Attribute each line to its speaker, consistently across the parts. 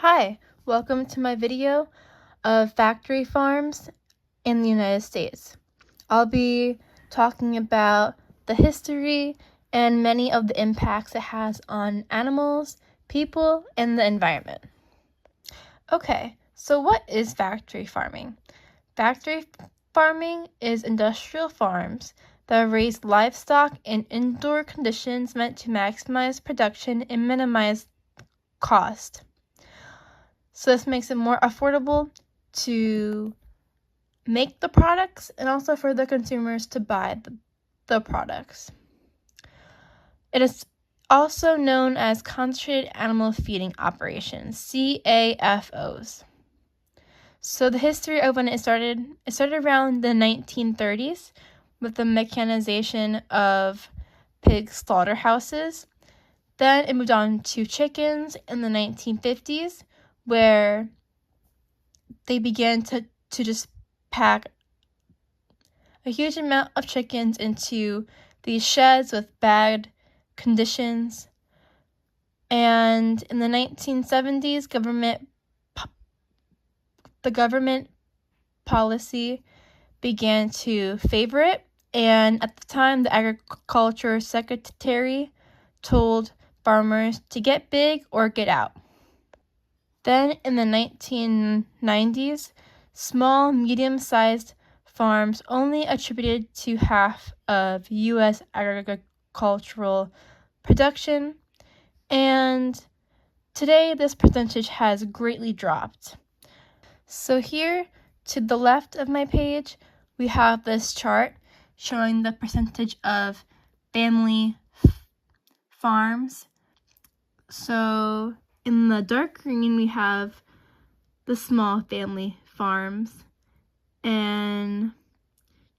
Speaker 1: Hi, welcome to my video of factory farms in the United States. I'll be talking about the history and many of the impacts it has on animals, people, and the environment. Okay, so what is factory farming? Factory farming is industrial farms that raise livestock in indoor conditions meant to maximize production and minimize cost. So this makes it more affordable to make the products and also for the consumers to buy the products. It is also known as concentrated animal feeding operations, CAFOs. So the history of when it started around the 1930s with the mechanization of pig slaughterhouses. Then it moved on to chickens in the 1950s, where they began to just pack a huge amount of chickens into these sheds with bad conditions. And in the 1970s, the government policy began to favor it. And at the time, the agriculture secretary told farmers to get big or get out. Then in the 1990s, small, medium-sized farms only attributed to half of U.S. agricultural production, and today this percentage has greatly dropped. So here to the left of my page, we have this chart showing the percentage of family farms. So in the dark green, we have the small family farms, and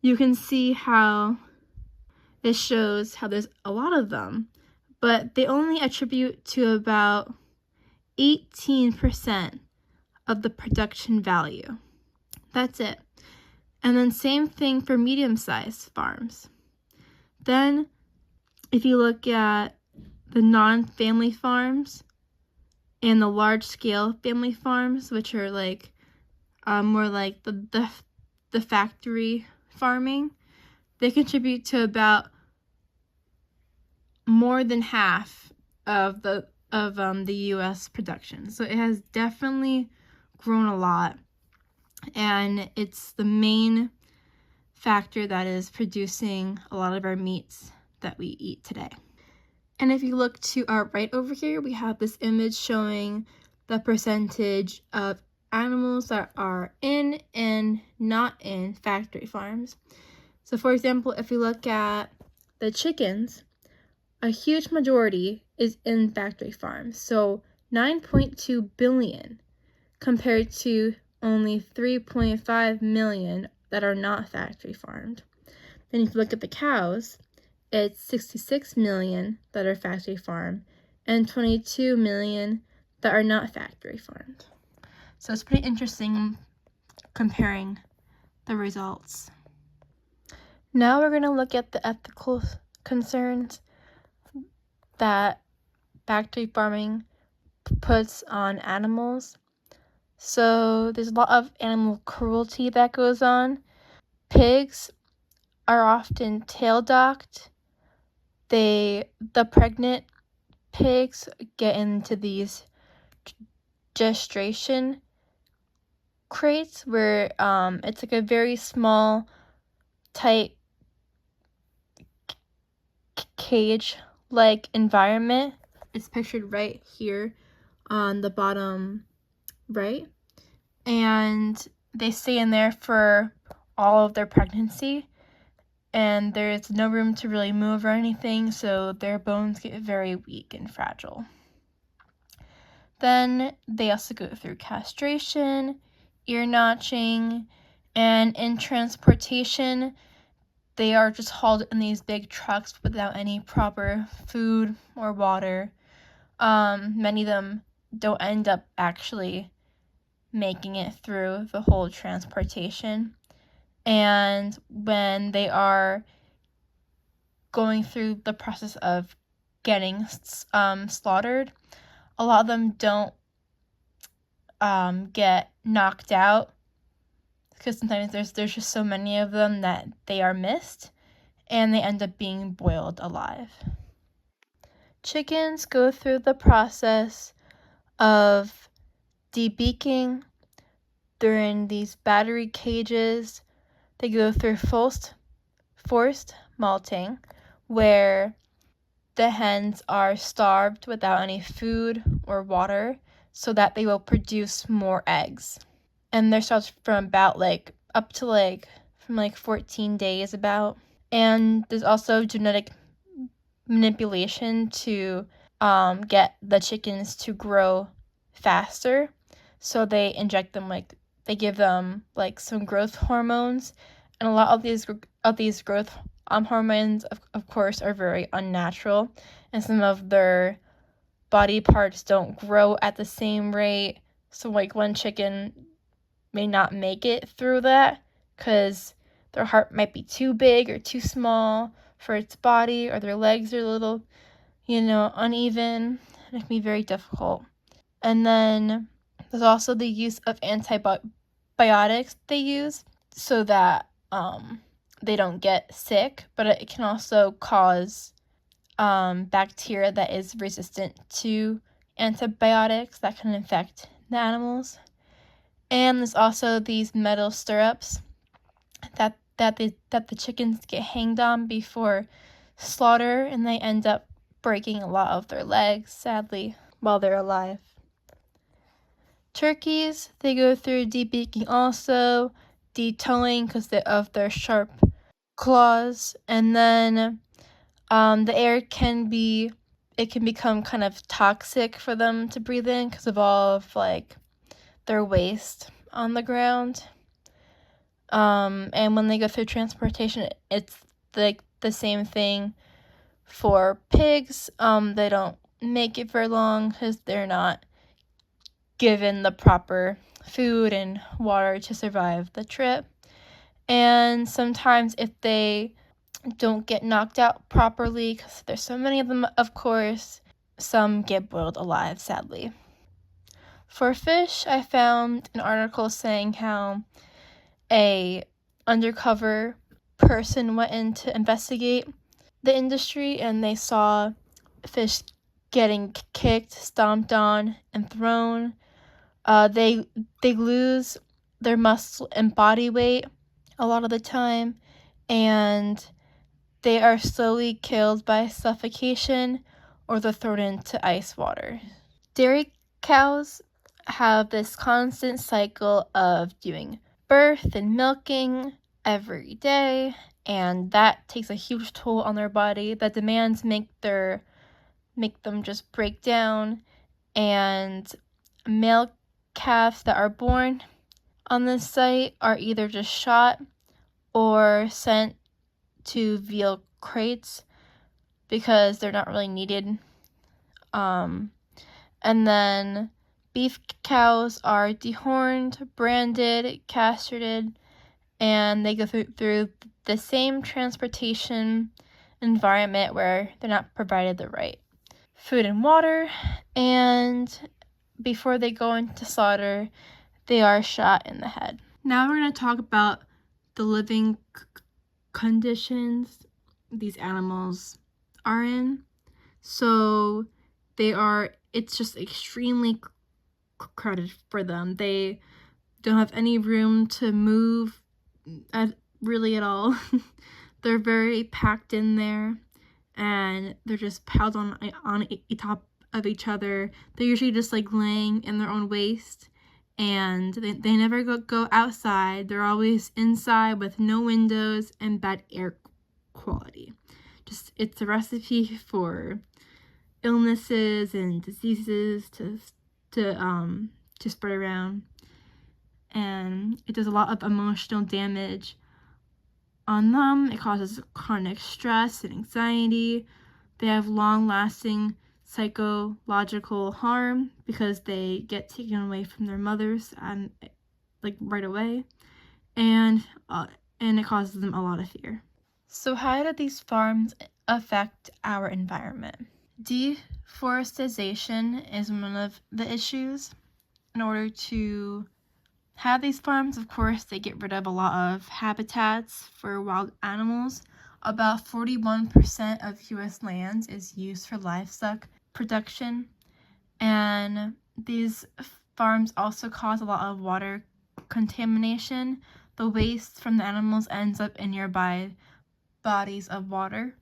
Speaker 1: you can see how this shows how there's a lot of them, but they only attribute to about 18% of the production value. That's it. And then same thing for medium-sized farms. Then if you look at the non-family farms and the large-scale family farms, which are like more like the factory farming, they contribute to about more than half of the U.S. production. So it has definitely grown a lot, and it's the main factor that is producing a lot of our meats that we eat today. And if you look to our right over here, we have this image showing the percentage of animals that are in and not in factory farms. So for example, if we look at the chickens, a huge majority is in factory farms. So 9.2 billion compared to only 3.5 million that are not factory farmed. Then if you look at the cows, it's 66 million that are factory farmed and 22 million that are not factory farmed. So it's pretty interesting comparing the results. Now we're going to look at the ethical concerns that factory farming puts on animals. So there's a lot of animal cruelty that goes on. Pigs are often tail docked. The pregnant pigs get into these gestation crates where it's like a very small, tight cage-like environment. It's pictured right here on the bottom right, and they stay in there for all of their pregnancy, and there's no room to really move or anything, so their bones get very weak and fragile. Then they also go through castration, ear notching, and in transportation, they are just hauled in these big trucks without any proper food or water. Many of them don't end up actually making it through the whole transportation. And when they are going through the process of getting slaughtered, a lot of them don't get knocked out, because sometimes there's just so many of them that they are missed, and they end up being boiled alive. Chickens go through the process of debeaking. They're in these battery cages. They go through forced malting, where the hens are starved without any food or water so that they will produce more eggs. And they're starved from about up to from 14 days about. And there's also genetic manipulation to get the chickens to grow faster. So they inject them they give them some growth hormones, and a lot of these growth hormones of course are very unnatural, and some of their body parts don't grow at the same rate. So one chicken may not make it through that because their heart might be too big or too small for its body, or their legs are a little uneven, and it can be very difficult. And then there's also the use of antibiotics they use so that they don't get sick, but it can also cause bacteria that is resistant to antibiotics that can infect the animals. And there's also these metal stirrups that the chickens get hanged on before slaughter, and they end up breaking a lot of their legs, sadly, while they're alive. Turkeys, they go through debeaking also, detoeing because of their sharp claws, and then the air can become kind of toxic for them to breathe in because of all of their waste on the ground. And when they go through transportation, it's the same thing for pigs. They don't make it very long because they're not given the proper food and water to survive the trip. And sometimes if they don't get knocked out properly, because there's so many of them, of course, some get boiled alive, sadly. For fish, I found an article saying how a undercover person went in to investigate the industry, and they saw fish getting kicked, stomped on, and thrown. They lose their muscle and body weight a lot of the time, and they are slowly killed by suffocation, or they're thrown into ice water. Dairy cows have this constant cycle of doing birth and milking every day, and that takes a huge toll on their body. The demands make them just break down, and male calves that are born on this site are either just shot or sent to veal crates because they're not really needed. And then beef cows are dehorned, branded, castrated, and they go through the same transportation environment where they're not provided the right food and water, and before they go into slaughter, they are shot in the head. Now we're going to talk about the living conditions these animals are in. So it's just extremely crowded for them. They don't have any room to move really at all. They're very packed in there, and they're just piled on top of each other. They're usually just laying in their own waste, and they never go outside. They're always inside with no windows and bad air quality. It's a recipe for illnesses and diseases to spread around, and it does a lot of emotional damage on them. It causes chronic stress and anxiety. They have long-lasting psychological harm because they get taken away from their mothers right away, and it causes them a lot of fear. So how do these farms affect our environment? Deforestation is one of the issues. in order to have these farms, of course, they get rid of a lot of habitats for wild animals. About 41% of U.S. lands is used for livestock production, and these farms also cause a lot of water contamination. The waste from the animals ends up in nearby bodies of water,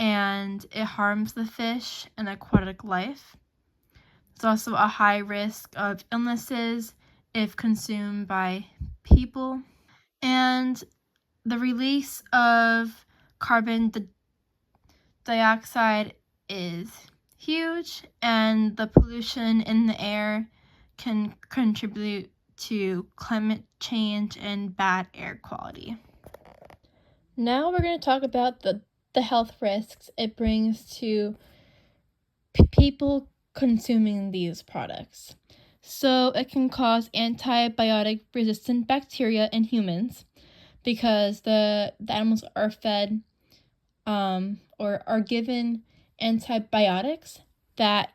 Speaker 1: and it harms the fish and aquatic life. There's also a high risk of illnesses if consumed by people. And the release of carbon dioxide is huge, and the pollution in the air can contribute to climate change and bad air quality. Now we're going to talk about the health risks it brings to people consuming these products. So it can cause antibiotic resistant bacteria in humans because the animals are fed or are given antibiotics that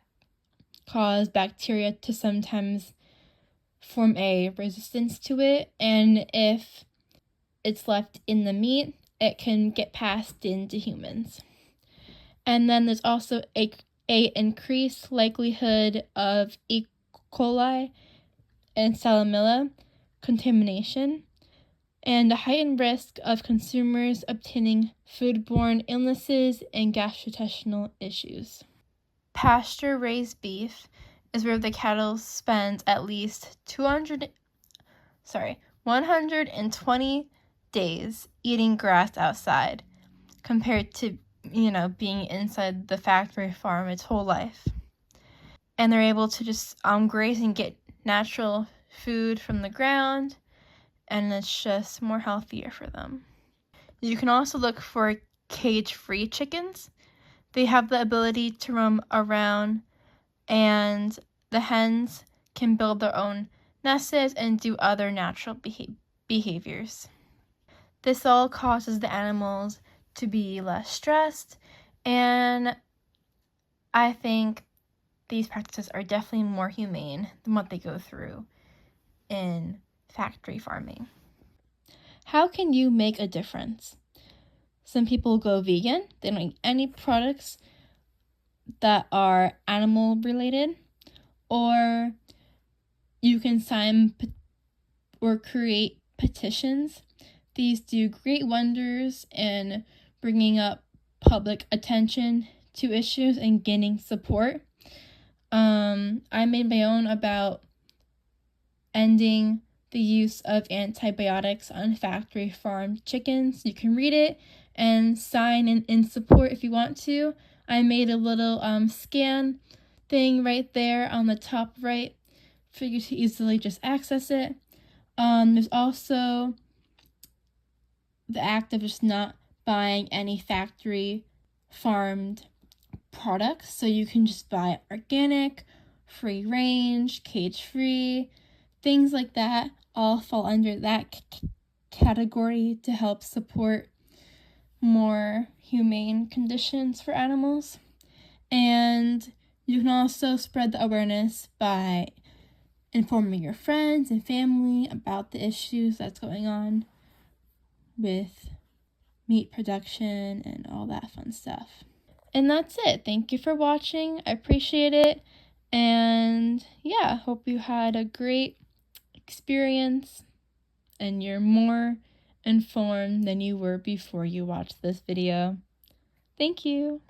Speaker 1: cause bacteria to sometimes form a resistance to it, and if it's left in the meat, it can get passed into humans. And then there's also a increased likelihood of E. coli and salmonella contamination, and a heightened risk of consumers obtaining foodborne illnesses and gastrointestinal issues. Pasture-raised beef is where the cattle spend at least 120 days eating grass outside, compared to, being inside the factory farm its whole life. And they're able to just graze and get natural food from the ground, and it's just more healthier for them. You can also look for cage-free chickens. They have the ability to roam around, and the hens can build their own nests and do other natural behaviors. This all causes the animals to be less stressed, and I think these practices are definitely more humane than what they go through in factory farming. How can you make a difference? Some people go vegan. They don't eat any products that are animal related, or you can sign or create petitions. These do great wonders in bringing up public attention to issues and gaining support. I made my own about ending the use of antibiotics on factory farmed chickens. You can read it and sign in support if you want to. I made a little scan thing right there on the top right for you to easily just access it. There's also the act of just not buying any factory farmed products. So you can just buy organic, free range, cage free, things like that all fall under that category to help support more humane conditions for animals. And you can also spread the awareness by informing your friends and family about the issues that's going on with meat production and all that fun stuff. And that's it. Thank you for watching. I appreciate it. And yeah, hope you had a great experience and you're more informed than you were before you watched this video. Thank you.